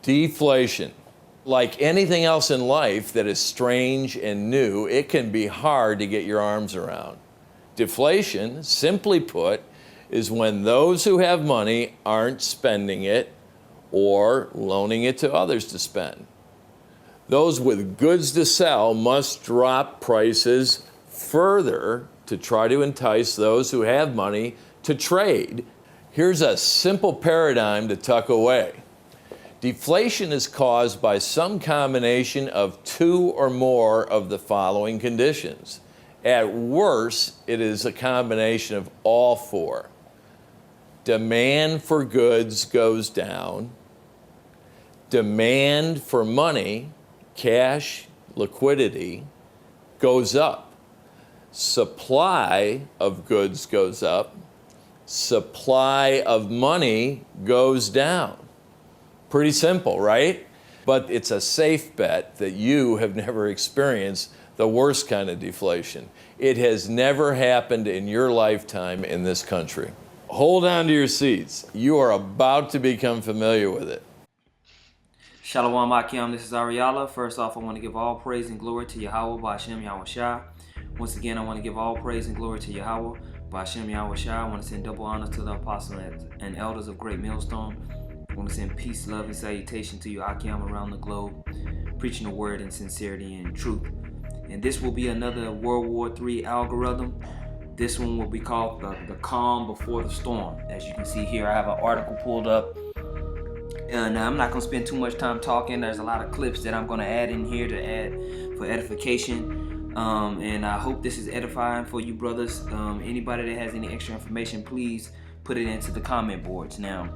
Deflation. Like anything else in life that is strange and new, it can be hard to get your arms around. Deflation, simply put, is when those who have money aren't spending it or loaning it to others to spend. Those with goods to sell must drop prices further to try to entice those who have money to trade. Here's a simple paradigm to tuck away. Deflation is caused by some combination of two or more of the following conditions. At worst, it is a combination of all four. Demand for goods goes down. Demand for money, cash, liquidity, goes up. Supply of goods goes up. Supply of money goes down. Pretty simple, right? But it's a safe bet that you have never experienced the worst kind of deflation. It has never happened in your lifetime in this country. Hold on to your seats. You are about to become familiar with it. Shalom Akim, this is Ariala. First off, I want to give all praise and glory to Yahweh, Ba'Shem Yahweh Shah. Once again, I want to give all praise and glory to Yahweh, Ba'Shem Yahweh Shah. I want to send double honor to the apostles and elders of Great Millstone. I want to send peace, love, and salutation to you, Akim, around the globe, preaching the word in sincerity and truth. And this will be another World War III algorithm. This one will be called the calm before the storm. As you can see here, I have an article pulled up. And I'm not going to spend too much time talking. There's a lot of clips that I'm going to add in here to add for edification. And I hope this is edifying for you brothers. Anybody that has any extra information, please put it into the comment boards. Now,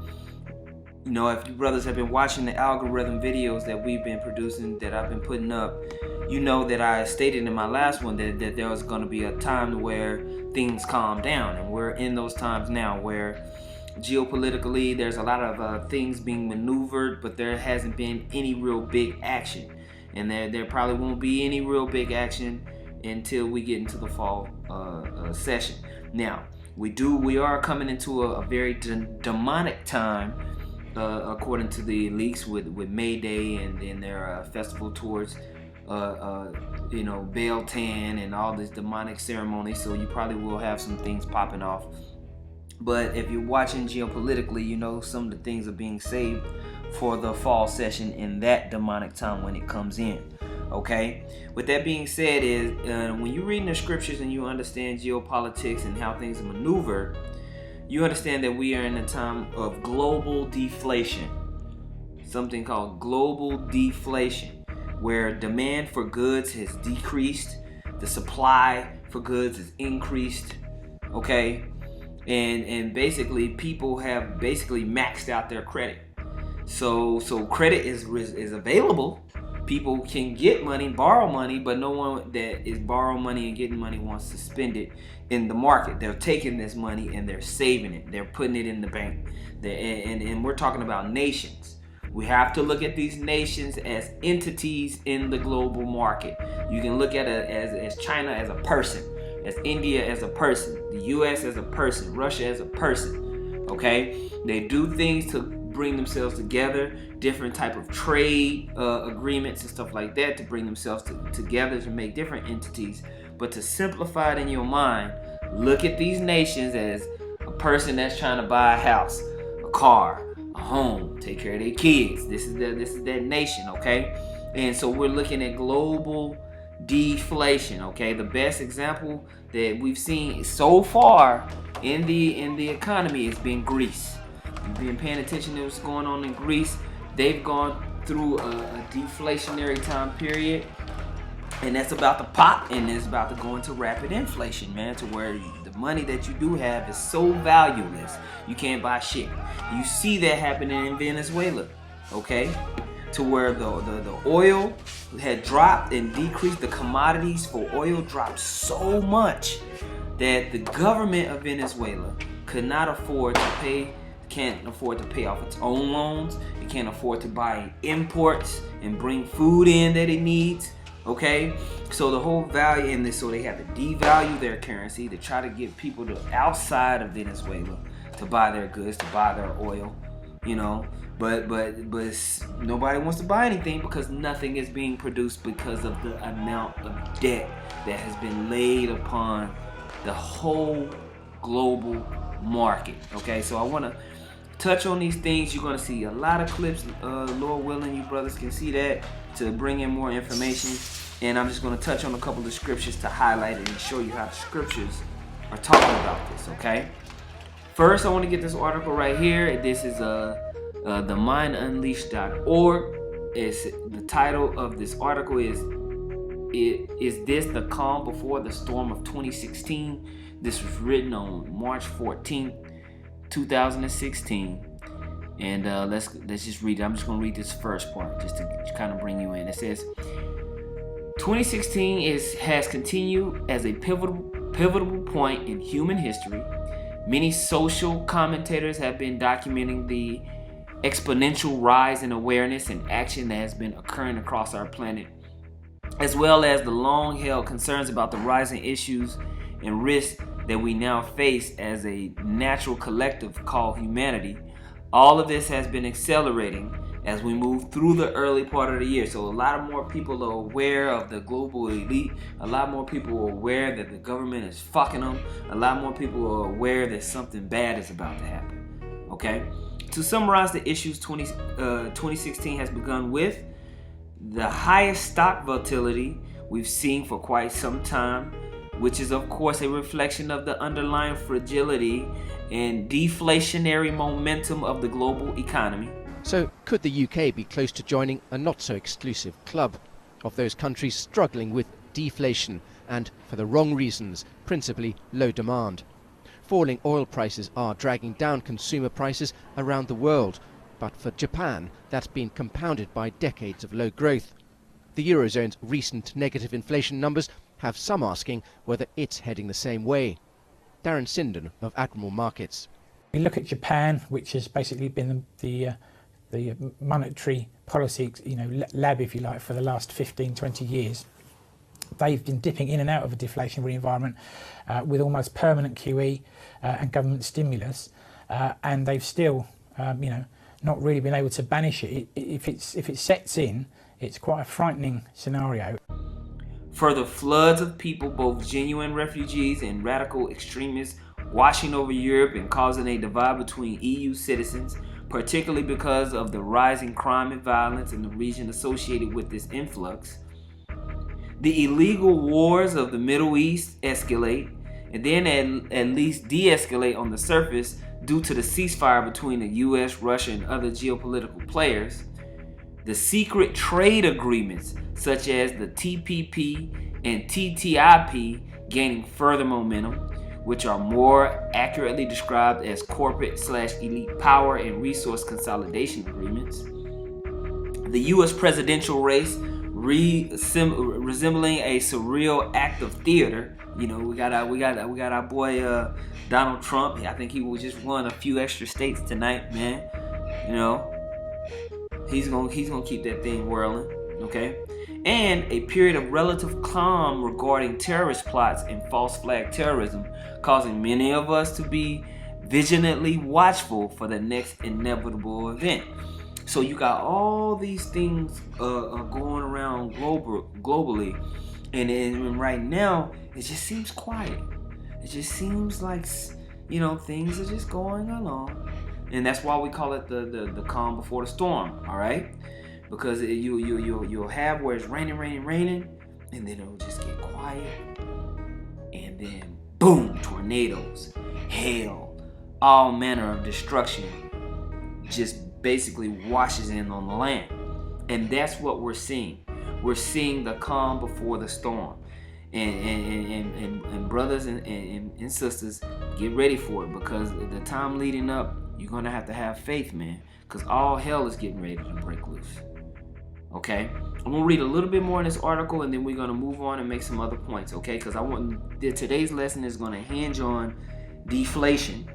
you know, if you brothers have been watching the algorithm videos that we've been producing, that I've been putting up, you know that I stated in my last one that there was going to be a time where things calm down. And we're in those times now where geopolitically there's a lot of things being maneuvered, but there hasn't been any real big action. And there probably won't be any real big action until we get into the fall session. Now, we are coming into a very demonic time, according to the leaks with May Day and their festival towards Baal Tan and all these demonic ceremonies. So you probably will have some things popping off. But if you're watching geopolitically, you know some of the things are being saved for the fall session in that demonic time when it comes in. Okay? With that being said, is when you're reading the scriptures and you understand geopolitics and how things are maneuvered, you understand that we are in a time of global deflation. Something called global deflation, where demand for goods has decreased, the supply for goods has increased. Okay? And basically people have basically maxed out their credit. So credit is available. People can get money, borrow money, but no one that is borrowing money and getting money wants to spend it in the market. They're taking this money and they're saving it. They're putting it in the bank. And we're talking about nations. We have to look at these nations as entities in the global market. You can look at it as China as a person, as India as a person, the US as a person, Russia as a person. Okay? They do things to bring themselves together, different type of trade agreements and stuff like that to bring themselves together to make different entities. But to simplify it in your mind, look at these nations as a person that's trying to buy a house, a car, a home, take care of their kids. This is that nation, okay? And so we're looking at global deflation, okay? The best example that we've seen so far in the economy has been Greece. You've been paying attention to what's going on in Greece. They've gone through a deflationary time period, and that's about to pop, and it's about to go into rapid inflation, man, to where the money that you do have is so valueless you can't buy shit. You see that happening in Venezuela, okay? To where the oil had dropped and decreased. The commodities for oil dropped so much that the government of Venezuela could not afford to pay. Can't afford to pay off its own loans. It can't afford to buy imports and bring food in that it needs. Okay, so the whole value in this, so they have to devalue their currency to try to get people to outside of Venezuela to buy their goods, to buy their oil, you know. But nobody wants to buy anything because nothing is being produced because of the amount of debt that has been laid upon the whole global market. Okay, so I want to touch on these things. You're going to see a lot of clips, Lord willing, you brothers can see that, to bring in more information. And I'm just going to touch on a couple of scriptures to highlight it and show you how the scriptures are talking about this, okay? First, I want to get this article right here. This is themindunleashed.org. The title of this article is this the calm before the storm of 2016? This was written on March 14th, 2016. And let's just read it. I'm just going to read this first part just to kind of bring you in. It says, 2016 has continued as a pivotal point in human history. Many social commentators have been documenting the exponential rise in awareness and action that has been occurring across our planet, as well as the long-held concerns about the rising issues and risks that we now face as a natural collective called humanity. All of this has been accelerating as we move through the early part of the year. So a lot of more people are aware of the global elite. A lot more people are aware that the government is fucking them. A lot more people are aware that something bad is about to happen. Okay? To summarize the issues, 2016 has begun with the highest stock volatility we've seen for quite some time, which is of course a reflection of the underlying fragility and deflationary momentum of the global economy. So could the UK be close to joining a not-so-exclusive club of those countries struggling with deflation and, for the wrong reasons, principally low demand? Falling oil prices are dragging down consumer prices around the world, but for Japan, that's been compounded by decades of low growth. The Eurozone's recent negative inflation numbers have some asking whether it's heading the same way. Darren Sinden of Admiral Markets. We look at Japan, which has basically been the monetary policy, lab, if you like, for the last 15, 20 years. They've been dipping in and out of a deflationary environment with almost permanent QE and government stimulus, and they've still, not really been able to banish it. If it sets in, it's quite a frightening scenario. Further floods of people, both genuine refugees and radical extremists, washing over Europe and causing a divide between EU citizens, particularly because of the rising crime and violence in the region associated with this influx. The illegal wars of the Middle East escalate, and then at least de-escalate on the surface due to the ceasefire between the US, Russia, and other geopolitical players. The secret trade agreements such as the TPP and TTIP gaining further momentum, which are more accurately described as corporate/elite power and resource consolidation agreements. The US presidential race resembling a surreal act of theater. We got our boy Donald Trump. I think he will just won a few extra states tonight, man. He's gonna keep that thing whirling, okay? And a period of relative calm regarding terrorist plots and false flag terrorism, causing many of us to be vigilantly watchful for the next inevitable event. So you got all these things going around globally, and right now it just seems quiet. It just seems like things are just going along, and that's why we call it the calm before the storm. All right, because you'll have where it's raining, and then it'll just get quiet, and then boom, tornadoes, hail, all manner of destruction just basically washes in on the land. And that's what we're seeing. We're seeing the calm before the storm. And brothers and sisters, get ready for it, because the time leading up, you're gonna have faith, man, because all hell is getting ready to break loose. Okay, I'm gonna read a little bit more in this article, and then we're gonna move on and make some other points. Okay, because today's lesson is gonna hinge on deflation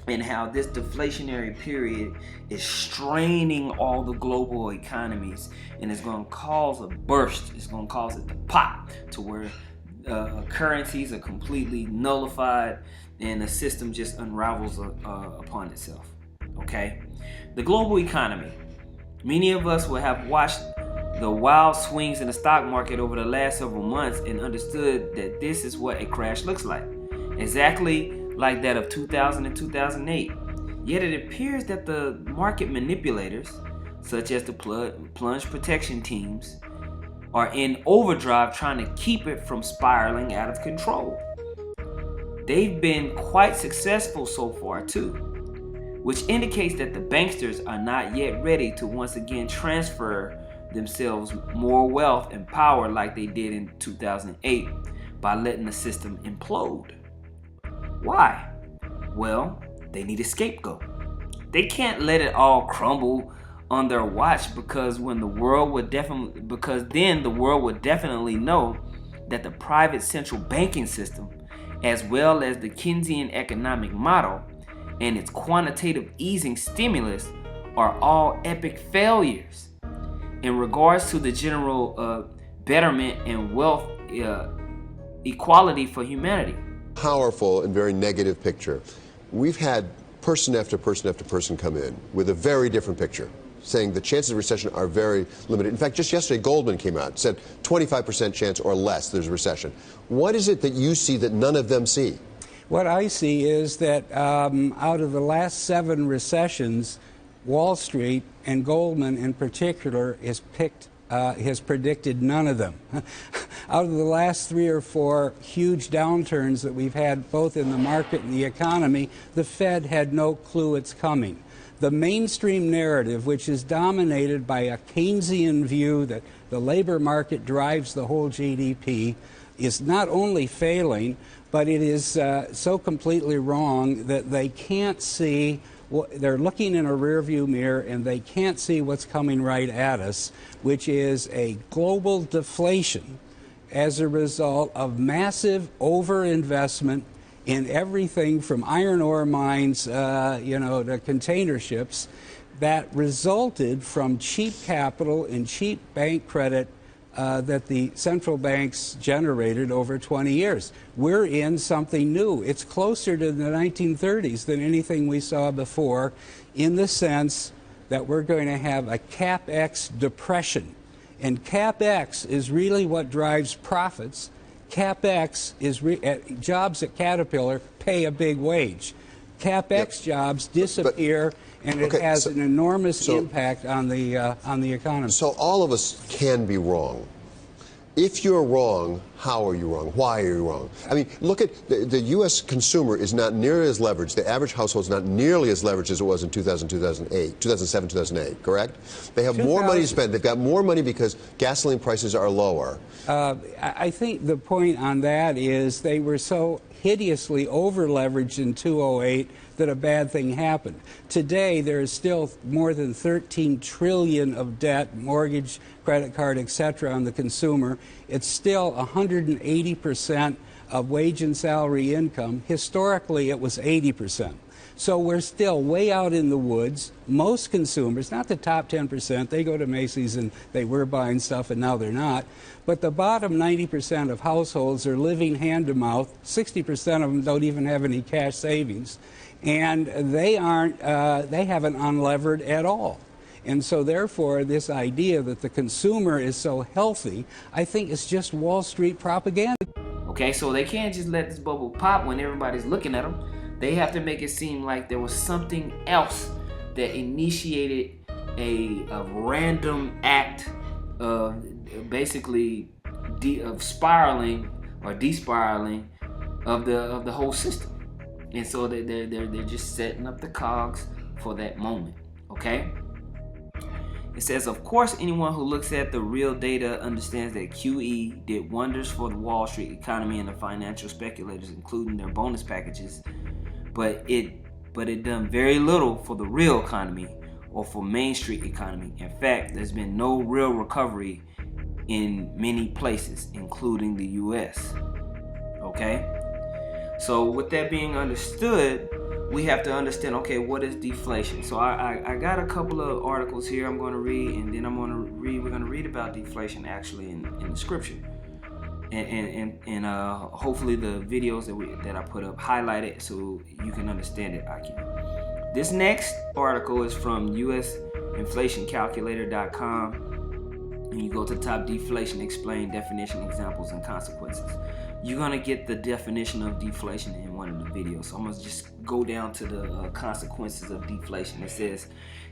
and how this deflationary period is straining all the global economies, and it's going to cause a burst. It's going to cause it to pop to where currencies are completely nullified and the system just unravels upon itself. Okay, the global economy. Many of us will have watched the wild swings in the stock market over the last several months and understood that this is what a crash looks like. Exactly like that of 2000 and 2008. Yet it appears that the market manipulators, such as the plunge protection teams, are in overdrive trying to keep it from spiraling out of control. They've been quite successful so far too, which indicates that the banksters are not yet ready to once again transfer themselves more wealth and power like they did in 2008 by letting the system implode. Why? Well, they need a scapegoat. They can't let it all crumble on their watch because then the world would definitely know that the private central banking system, as well as the Keynesian economic model and its quantitative easing stimulus, are all epic failures in regards to the general betterment and wealth equality for humanity. Powerful and very negative picture. We've had person after person after person come in with a very different picture, saying the chances of recession are very limited. In fact, just yesterday, Goldman came out and said 25% chance or less there's a recession. What is it that you see that none of them see? What I see is that out of the last 7 recessions, Wall Street and Goldman in particular has predicted none of them. Out of the last 3 or 4 huge downturns that we've had both in the market and the economy, the Fed had no clue it's coming. The mainstream narrative, which is dominated by a Keynesian view that the labor market drives the whole GDP, is not only failing, but it is so completely wrong that they can't see. They're looking in a rearview mirror and they can't see what's coming right at us, which is a global deflation as a result of massive overinvestment in everything from iron ore mines, to container ships, that resulted from cheap capital and cheap bank credit that the central banks generated over 20 years. We're in something new. It's closer to the 1930s than anything we saw before, in the sense that we're going to have a CapEx depression. And CapEx is really what drives profits. CapEx is jobs at Caterpillar pay a big wage. CapEx jobs disappear, and it has an enormous impact on the economy. So all of us can be wrong. If you're wrong, how are you wrong? Why are you wrong? I mean, look at the U.S. consumer is not nearly as leveraged. The average household is not nearly as leveraged as it was in 2007, 2008, correct? They have more money to spend. They've got more money because gasoline prices are lower. I think the point on that is they were so hideously over-leveraged in 2008 that a bad thing happened. Today, there is still more than $13 trillion of debt, mortgage, credit card, etc., on the consumer. It's still 180% of wage and salary income. Historically, it was 80%. So we're still way out in the woods. Most consumers, not the top 10%, they go to Macy's and they were buying stuff and now they're not. But the bottom 90% of households are living hand to mouth. 60% of them don't even have any cash savings. And they haven't unlevered at all. And so therefore, this idea that the consumer is so healthy, I think is just Wall Street propaganda. Okay, so they can't just let this bubble pop when everybody's looking at them. They have to make it seem like there was something else that initiated a random act of basically of spiraling or despiraling of the whole system. And so they're just setting up the cogs for that moment. Okay? It says, of course, anyone who looks at the real data understands that QE did wonders for the Wall Street economy and the financial speculators, including their bonus packages. But it done very little for the real economy or for Main Street economy. In fact, there's been no real recovery in many places, including the U.S. Okay? So with that being understood, we have to understand, okay, what is deflation? So I got a couple of articles here I'm going to read, and then we're going to read about deflation actually in the scripture. And hopefully the videos that I put up highlight it so you can understand it, Aki. This next article is from usinflationcalculator.com. And you go to the top, deflation, explain, definition, examples, and consequences. You're gonna get the definition of deflation in one of the videos. So I'm gonna just go down to the consequences of deflation. It says,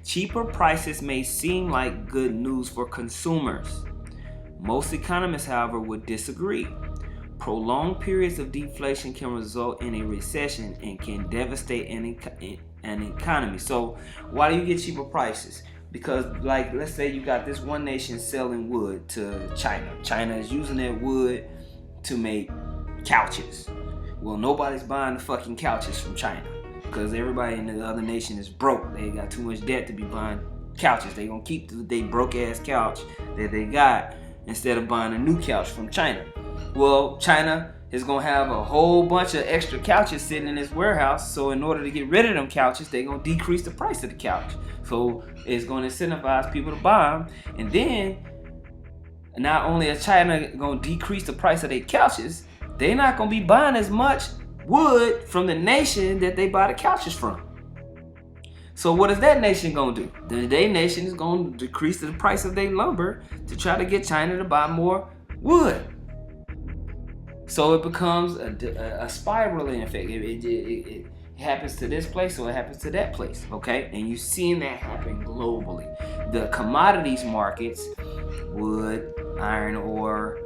cheaper prices may seem like good news for consumers. Most economists, however, would disagree. Prolonged periods of deflation can result in a recession and can devastate an economy. So why do you get cheaper prices? Because, like, let's say you got this one nation selling wood to China. China is using that wood to make couches. Well, nobody's buying the fucking couches from China because everybody in the other nation is broke. They got too much debt to be buying couches. They gonna keep the broke ass couch that they got instead of buying a new couch from China. Well, China is gonna have a whole bunch of extra couches sitting in its warehouse. So in order to get rid of them couches, they're gonna decrease the price of the couch. So it's gonna incentivize people to buy them. And then not only is China gonna decrease the price of their couches, they're not gonna be buying as much wood from the nation that they buy the couches from. So what is that nation gonna do? Their nation is gonna decrease the price of their lumber to try to get China to buy more wood. So it becomes a spiraling effect. It happens to this place, so it happens to that place, okay? And you're seeing that happen globally. The commodities markets, wood, iron ore,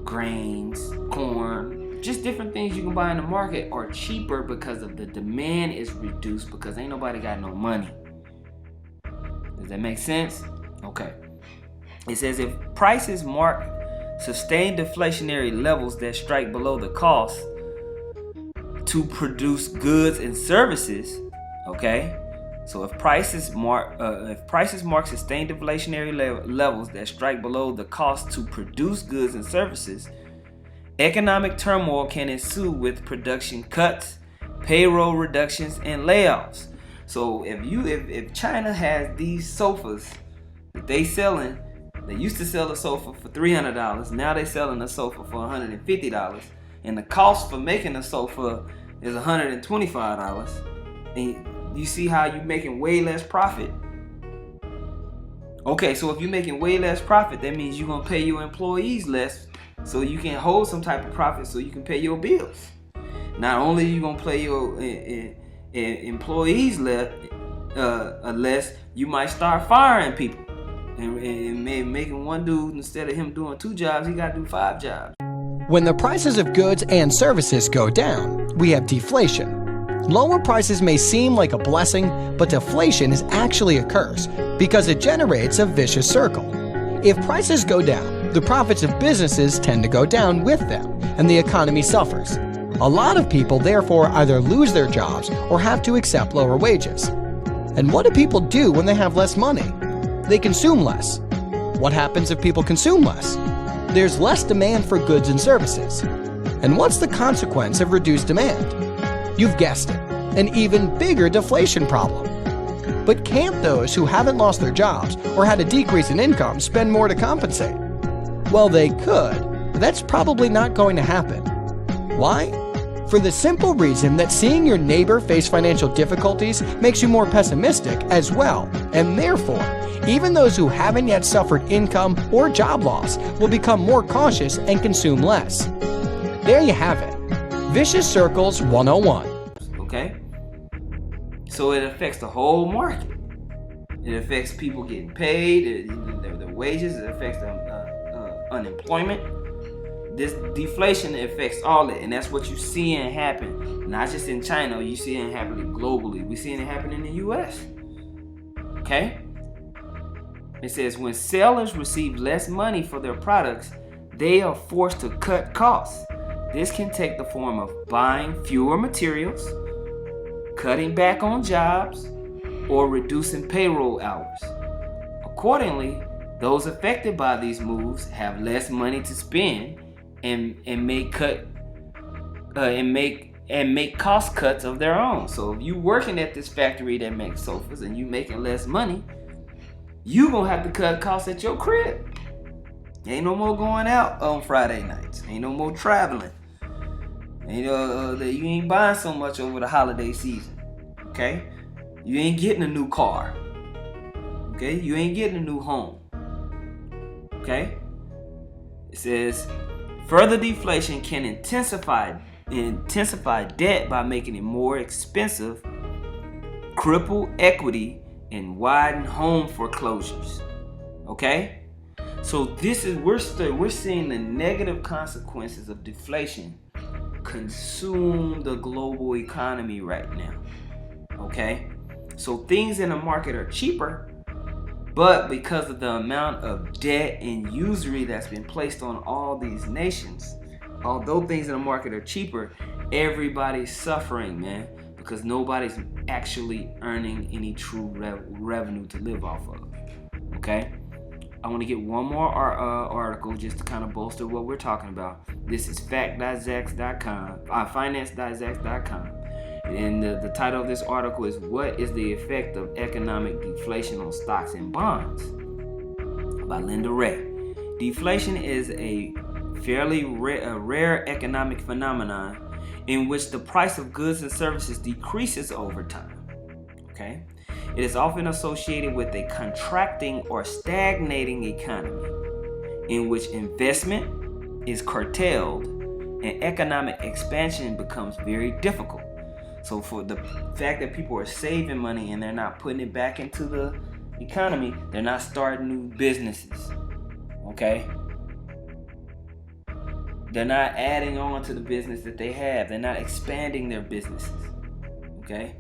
grains, corn, just different things you can buy in the market are cheaper because of the demand is reduced because ain't nobody got no money. Does that make sense? Okay. It says if prices mark sustained deflationary levels that strike below the cost to produce goods and services, okay? So if prices mark sustained deflationary levels that strike below the cost to produce goods and services, economic turmoil can ensue with production cuts, payroll reductions, and layoffs. So if China has these sofas that they selling, they used to sell a sofa for $300, now they selling a sofa for $150, and the cost for making a sofa is $125. And you see how you're making way less profit? Okay, so if you're making way less profit, that means you're gonna pay your employees less so you can hold some type of profit so you can pay your bills. Not only are you gonna pay your employees less, you might start firing people and making one dude, instead of him doing 2 jobs, he gotta do 5 jobs. When the prices of goods and services go down, we have deflation. Lower prices may seem like a blessing, but deflation is actually a curse because it generates a vicious circle. If prices go down, the profits of businesses tend to go down with them, and the economy suffers. A lot of people therefore either lose their jobs or have to accept lower wages. And what do people do when they have less money? They consume less. What happens if people consume less? There's less demand for goods and services. And what's the consequence of reduced demand? You've guessed it, an even bigger deflation problem. But can't those who haven't lost their jobs or had a decrease in income spend more to compensate? Well, they could, but that's probably not going to happen. Why? For the simple reason that seeing your neighbor face financial difficulties makes you more pessimistic as well, and therefore, even those who haven't yet suffered income or job loss will become more cautious and consume less. There you have it. Vicious Circles 101. Okay? So it affects the whole market. It affects people getting paid, their wages, it affects unemployment. This deflation affects all that, and that's what you're seeing happen. Not just in China, you're seeing it happening globally. We're seeing it happen in the US. Okay? It says when sellers receive less money for their products, they are forced to cut costs. This can take the form of buying fewer materials, cutting back on jobs, or reducing payroll hours. Accordingly, those affected by these moves have less money to spend and make cost cuts of their own. So if you working at this factory that makes sofas and you making less money, you gonna have to cut costs at your crib. Ain't no more going out on Friday nights. Ain't no more traveling. You ain't buying so much over the holiday season. Okay? You ain't getting a new car. Okay? You ain't getting a new home. Okay? It says, further deflation can intensify debt by making it more expensive, cripple equity, and widen home foreclosures. Okay? So this is we're seeing the negative consequences of deflation consume the global economy right now. Okay? So things in the market are cheaper, but because of the amount of debt and usury that's been placed on all these nations, although things in the market are cheaper, everybody's suffering, man, because nobody's actually earning any true revenue to live off of. Okay? I want to get one more article just to kind of bolster what we're talking about. This is fact.zax.com, finance.zax.com. And the title of this article is, What is the Effect of Economic Deflation on Stocks and Bonds? By Linda Ray. Deflation is a fairly rare economic phenomenon in which the price of goods and services decreases over time. Okay? It is often associated with a contracting or stagnating economy in which investment is curtailed and economic expansion becomes very difficult. So for the fact that people are saving money and they're not putting it back into the economy, they're not starting new businesses. Okay? They're not adding on to the business that they have. They're not expanding their businesses. Okay?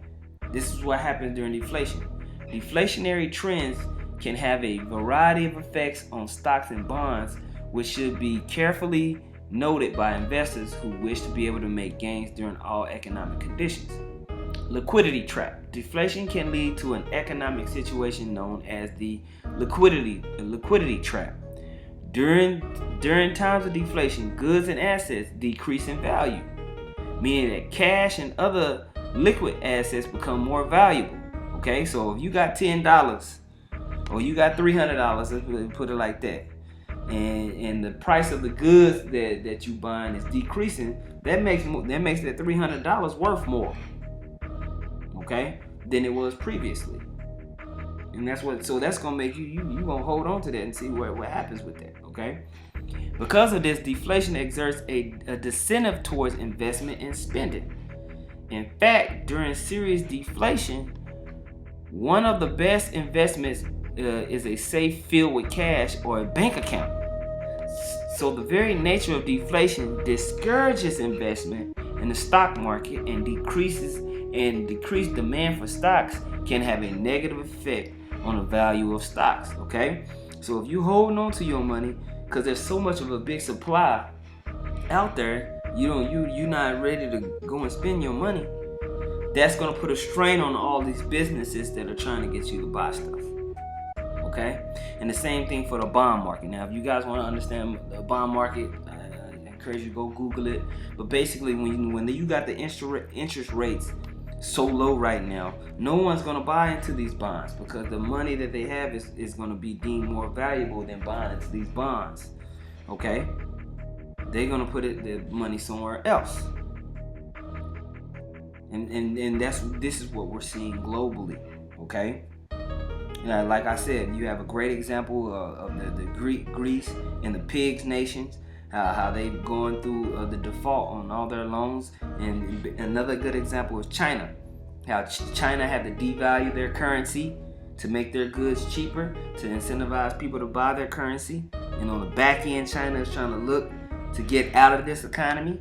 This is what happens during deflation. Deflationary trends can have a variety of effects on stocks and bonds, which should be carefully noted by investors who wish to be able to make gains during all economic conditions. Liquidity trap. Deflation can lead to an economic situation known as the liquidity trap. During times of deflation, goods and assets decrease in value, meaning that cash and other liquid assets become more valuable. Okay, so if you got $10 or you got $300, let's put it like that, and the price of the goods that you buying is decreasing, that makes that $300 worth more, okay, than it was previously. And that's gonna make you gonna hold on to that and see what happens with that. Okay, because of this, deflation exerts a disincentive towards investment and spending. In fact, during serious deflation, one of the best investments is a safe filled with cash or a bank account. So the very nature of deflation discourages investment in the stock market, and decreased demand for stocks can have a negative effect on the value of stocks. Okay, so if you holding on to your money because there's so much of a big supply out there, you're not ready to go and spend your money. That's going to put a strain on all these businesses that are trying to get you to buy stuff. Okay? And the same thing for the bond market. Now, if you guys want to understand the bond market, I encourage you to go Google it. But basically, when you got the interest rates so low right now, no one's going to buy into these bonds because the money that they have is going to be deemed more valuable than buying into these bonds. Okay? They're going to put the money somewhere else. And this is what we're seeing globally, okay? Like I said, you have a great example of the Greece and the pigs nations, how they've gone through the default on all their loans. And another good example is China, how China had to devalue their currency to make their goods cheaper, to incentivize people to buy their currency. And on the back end, China is trying to look to get out of this economy.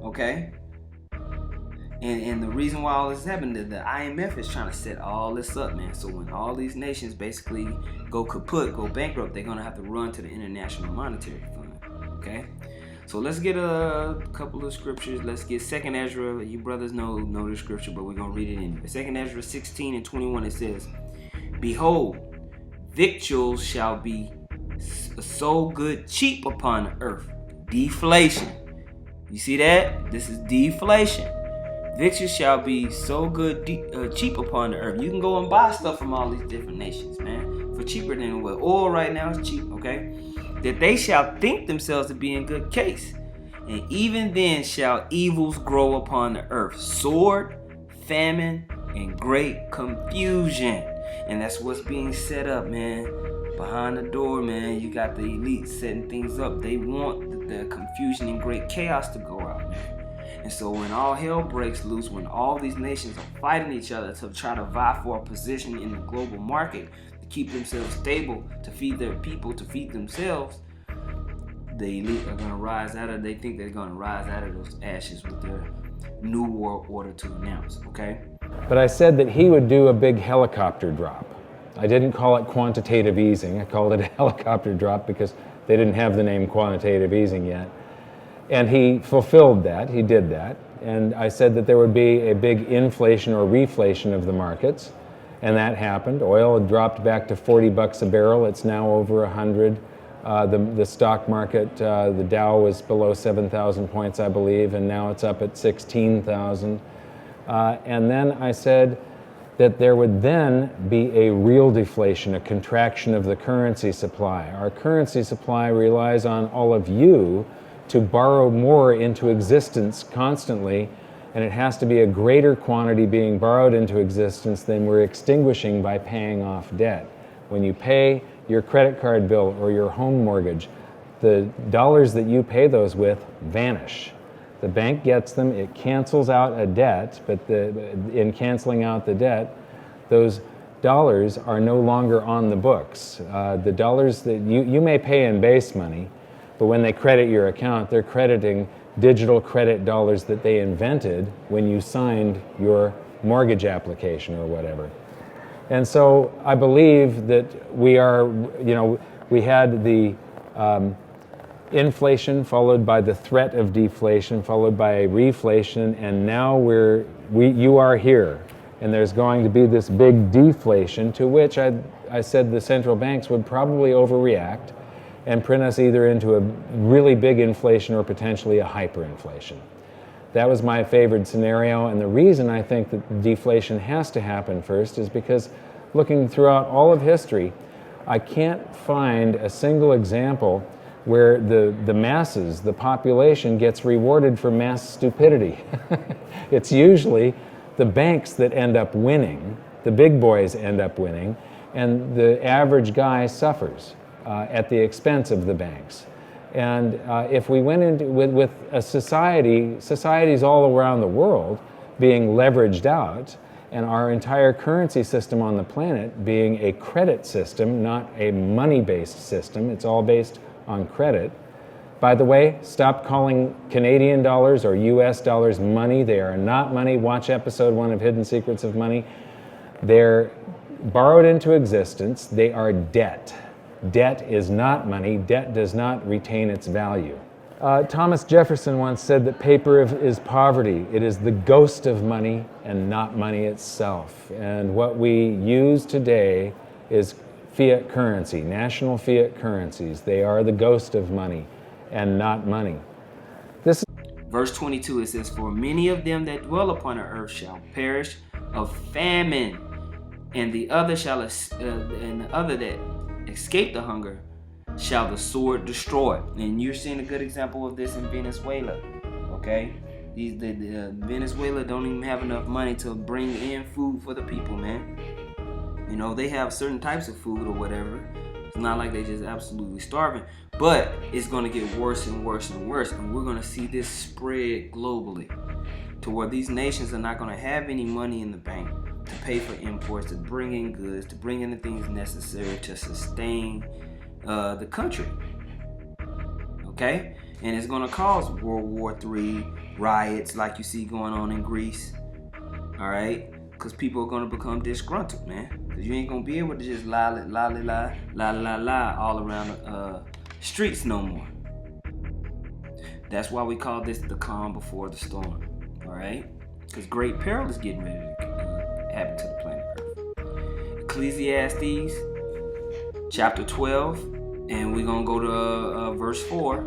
Okay, and the reason why all this is happening, the IMF is trying to set all this up, man. So when all these nations basically go bankrupt, they're gonna have to run to the International Monetary Fund. Okay, so let's get a couple of scriptures. Let's get 2nd Ezra. You brothers know the scripture, but we're gonna read it anyway. 2nd Ezra 16:21. It says, "Behold, victuals shall be so good cheap upon the earth." Deflation. You see that? This is deflation. Victuals shall be so good cheap upon the earth. You can go and buy stuff from all these different nations, man, for cheaper than what oil right now is cheap, okay? That they shall think themselves to be in good case. And even then shall evils grow upon the earth, sword, famine, and great confusion. And that's what's being set up, man. Behind the door, man, you got the elite setting things up. They want the confusion and great chaos to go out, man. And so when all hell breaks loose, when all these nations are fighting each other to try to vie for a position in the global market, to keep themselves stable, to feed their people, to feed themselves, the elite are going to rise out of, they think they're going to rise out of those ashes with their new world order to announce, okay? But I said that he would do a big helicopter drop. I didn't call it quantitative easing. I called it a helicopter drop because they didn't have the name quantitative easing yet. And he fulfilled that, he did that. And I said that there would be a big inflation or reflation of the markets, and that happened. Oil had dropped back to $40 a barrel, it's now over 100. The stock market, the Dow was below 7,000 points, I believe, and now it's up at 16,000. And then I said that there would then be a real deflation, a contraction of the currency supply. Our currency supply relies on all of you to borrow more into existence constantly, and it has to be a greater quantity being borrowed into existence than we're extinguishing by paying off debt. When you pay your credit card bill or your home mortgage, the dollars that you pay those with vanish. The bank gets them, it cancels out a debt, but in canceling out the debt, those dollars are no longer on the books. The dollars that you may pay in base money, but when they credit your account, they're crediting digital credit dollars that they invented when you signed your mortgage application or whatever. And so I believe that we are, we had the inflation followed by the threat of deflation, followed by a reflation, and now you are here. And there's going to be this big deflation, to which I said the central banks would probably overreact and print us either into a really big inflation or potentially a hyperinflation. That was my favored scenario, and the reason I think that deflation has to happen first is because looking throughout all of history, I can't find a single example where the masses, the population, gets rewarded for mass stupidity. It's usually the banks that end up winning, the big boys end up winning, and the average guy suffers at the expense of the banks. And if we went into with a societies all around the world being leveraged out, and our entire currency system on the planet being a credit system, not a money-based system, it's all based on credit. By the way, stop calling Canadian dollars or US dollars money. They are not money. Watch episode 1 of Hidden Secrets of Money. They're borrowed into existence. They are debt. Debt is not money. Debt does not retain its value. Thomas Jefferson once said that paper is poverty. It is the ghost of money and not money itself. And what we use today is fiat currency, national fiat currencies. They are the ghost of money and not money. Verse 22, it says, "For many of them that dwell upon the earth shall perish of famine, and the other that escape the hunger shall the sword destroy." And you're seeing a good example of this in Venezuela. Okay, the Venezuela don't even have enough money to bring in food for the people, man. You know, they have certain types of food or whatever. It's not like they just absolutely starving, but it's going to get worse and worse and worse, and we're going to see this spread globally to where these nations are not going to have any money in the bank to pay for imports, to bring in goods, to bring in the things necessary to sustain the country. Okay? And it's going to cause World War III riots like you see going on in Greece. All right? Because people are going to become disgruntled, man. Because you ain't going to be able to just lie all around the streets no more. That's why we call this the calm before the storm. All right? Because great peril is getting ready to happen to the planet Earth. Ecclesiastes chapter 12, and we're going to go to verse 4.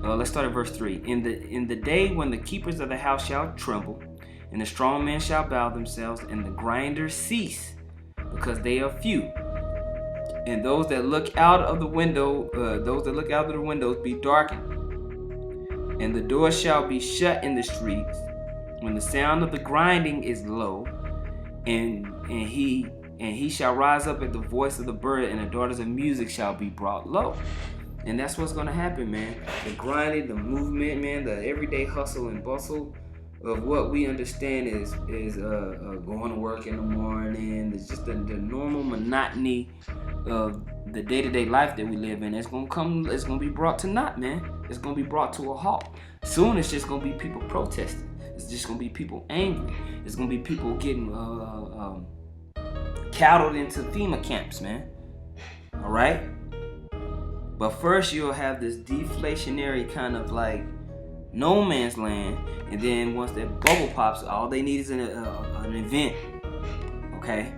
Let's start at verse 3. In the day when the keepers of the house shall tremble, and the strong men shall bow themselves, and the grinders cease, because they are few. And those that look out of the windows be darkened. And the doors shall be shut in the streets when the sound of the grinding is low, and he shall rise up at the voice of the bird, and the daughters of music shall be brought low. And that's what's gonna happen, man. The grinding, the movement, man, the everyday hustle and bustle of what we understand is going to work in the morning. It's just the normal monotony of the day-to-day life that we live in. It's gonna be brought to naught, man. It's gonna be brought to a halt. Soon it's just gonna be people protesting. It's just gonna be people angry. It's gonna be people getting cattled into FEMA camps, man. All right. But first you'll have this deflationary kind of like no man's land, and then once that bubble pops, all they need is an event. Okay.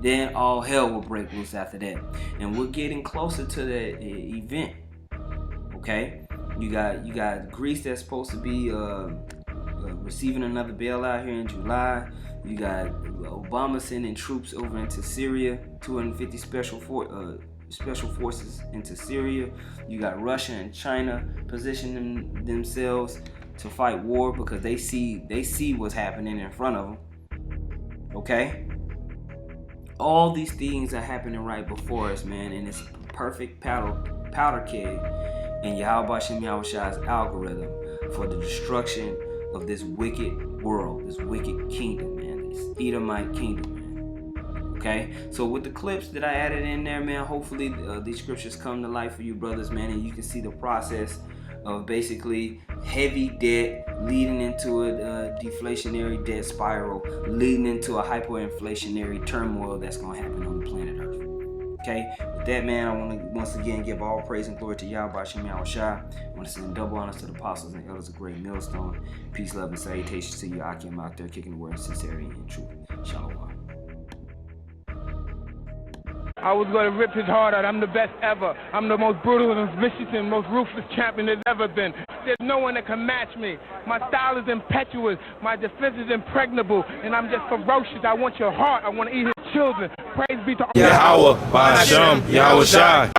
Then all hell will break loose after that, and we're getting closer to that event. Okay. You got Greece that's supposed to be receiving another bailout here in July. You got Obama sending troops over into Syria, 250 special forces into Syria. You got Russia and China positioning themselves to fight war because they see what's happening in front of them. Okay? All these things are happening right before us, man, and it's a perfect powder keg in Yahweh Shem Yahweh's algorithm for the destruction of this wicked world, this wicked kingdom, man, this Edomite kingdom, man. Okay, so with the clips that I added in there, man, hopefully these scriptures come to life for you brothers, man, and you can see the process of basically heavy debt leading into a deflationary debt spiral, leading into a hyperinflationary turmoil that's going to happen on the planet Earth. Okay, with that, man, I want to once again give all praise and glory to Yahweh Shem Yahweh. I want to send double honors to the apostles and elders of Great Millstone. Peace, love, and salutations to you, Akim, out there kicking the word in sincerity and truth. Shalom. I was going to rip his heart out. I'm the best ever. I'm the most brutal and vicious and most ruthless champion there's ever been. There's no one that can match me. My style is impetuous. My defense is impregnable. And I'm just ferocious. I want your heart. I want to eat his children. Praise be to Yahweh, Ba'ashem, Yahweh Shai.